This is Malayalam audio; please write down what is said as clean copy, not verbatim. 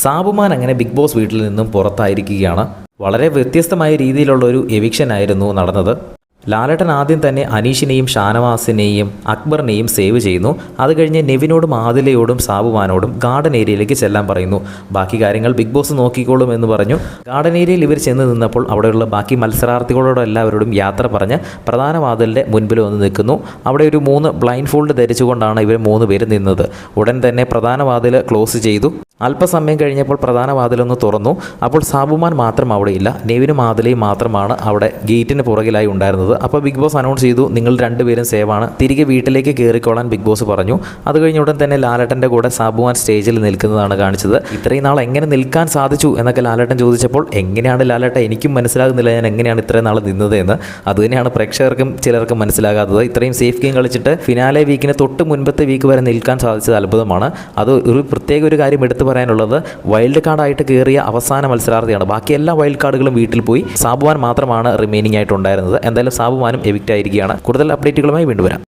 സാബുമാൻ അങ്ങനെ ബിഗ് ബോസ് വീട്ടിൽ നിന്നും പുറത്തായിരിക്കുകയാണ്. വളരെ വ്യത്യസ്തമായ രീതിയിലുള്ള ഒരു എവിക്ഷൻ ആയിരുന്നു നടന്നത്. ലാലേട്ടൻ ആദ്യം തന്നെ അനീഷിനെയും ഷാനവാസിനെയും അക്ബറിനെയും സേവ് ചെയ്യുന്നു. അത് കഴിഞ്ഞ് നെവിനോടും ആദിലയോടും സാബുമാനോടും ഗാർഡൻ ഏരിയയിലേക്ക് ചെല്ലാൻ പറയുന്നു. ബാക്കി കാര്യങ്ങൾ ബിഗ് ബോസ് നോക്കിക്കോളും എന്ന് പറഞ്ഞു. ഗാർഡൻ ഏരിയയിൽ ഇവർ ചെന്ന് നിന്നപ്പോൾ അവിടെയുള്ള ബാക്കി മത്സരാർത്ഥികളോട് എല്ലാവരോടും യാത്ര പറഞ്ഞ് പ്രധാന വാതിലിൻ്റെ മുൻപിൽ വന്ന് നിൽക്കുന്നു. അവിടെ ഒരു 3 ബ്ലൈൻഡ് ഫോൾഡ് ധരിച്ചുകൊണ്ടാണ് ഇവർ 3 പേര് നിന്നത്. ഉടൻ തന്നെ പ്രധാന വാതിൽ ക്ലോസ് ചെയ്തു. അല്പസമയം കഴിഞ്ഞപ്പോൾ പ്രധാന വാതിലൊന്ന് തുറന്നു. അപ്പോൾ സാബുമാൻ മാത്രം അവിടെയില്ല, നെവിനും ആദിലയും മാത്രമാണ് അവിടെ ഗേറ്റിന് പുറകിലായി ഉണ്ടായിരുന്നത്. അപ്പോൾ ബിഗ് ബോസ് അനൗൺസ് ചെയ്തു, നിങ്ങൾ 2 പേരും സേവാണ്, തിരികെ വീട്ടിലേക്ക് കയറിക്കോളാൻ ബിഗ് ബോസ് പറഞ്ഞു. അത് കഴിഞ്ഞ ഉടൻ തന്നെ ലാലേട്ടൻ്റെ കൂടെ സാബുമാൻ സ്റ്റേജിൽ നിൽക്കുന്നതാണ് കാണിച്ചത്. ഇത്രയും നാൾ എങ്ങനെ നിൽക്കാൻ സാധിച്ചു എന്നൊക്കെ ലാലേട്ടൻ ചോദിച്ചപ്പോൾ, എങ്ങനെയാണ് ലാലേട്ടൻ, എനിക്കും മനസ്സിലാകുന്നില്ല ഞാൻ എങ്ങനെയാണ് ഇത്രയും നാൾ നിന്നത് എന്ന്. അതുതന്നെയാണ് പ്രേക്ഷകർക്കും ചിലർക്കും മനസ്സിലാകാത്തത്. ഇത്രയും സേഫ് ഗെയിം കളിച്ചിട്ട് ഫിനാലെ വീക്കിന് തൊട്ട് മുൻപത്തെ വീക്ക് വരെ നിൽക്കാൻ സാധിച്ചത് അത്ഭുതമാണ്. അത് ഒരു കാര്യം എടുത്തു പറയാനുള്ളത്, വൈൽഡ് കാർഡായിട്ട് കയറിയ അവസാന മത്സരാർത്ഥിയാണ്. ബാക്കി എല്ലാ വൈൽഡ് കാർഡുകളും വീട്ടിൽ പോയി. സാബുമാൻ മാത്രമാണ് റിമൈനിങ് ആയിട്ടുണ്ടായിരുന്നത്. എന്തായാലും സാബുമാനും എവിക്റ്റ് ആയിരിക്കുകയാണ്. കൂടുതൽ അപ്ഡേറ്റുകളുമായി വീണ്ടും വരാം.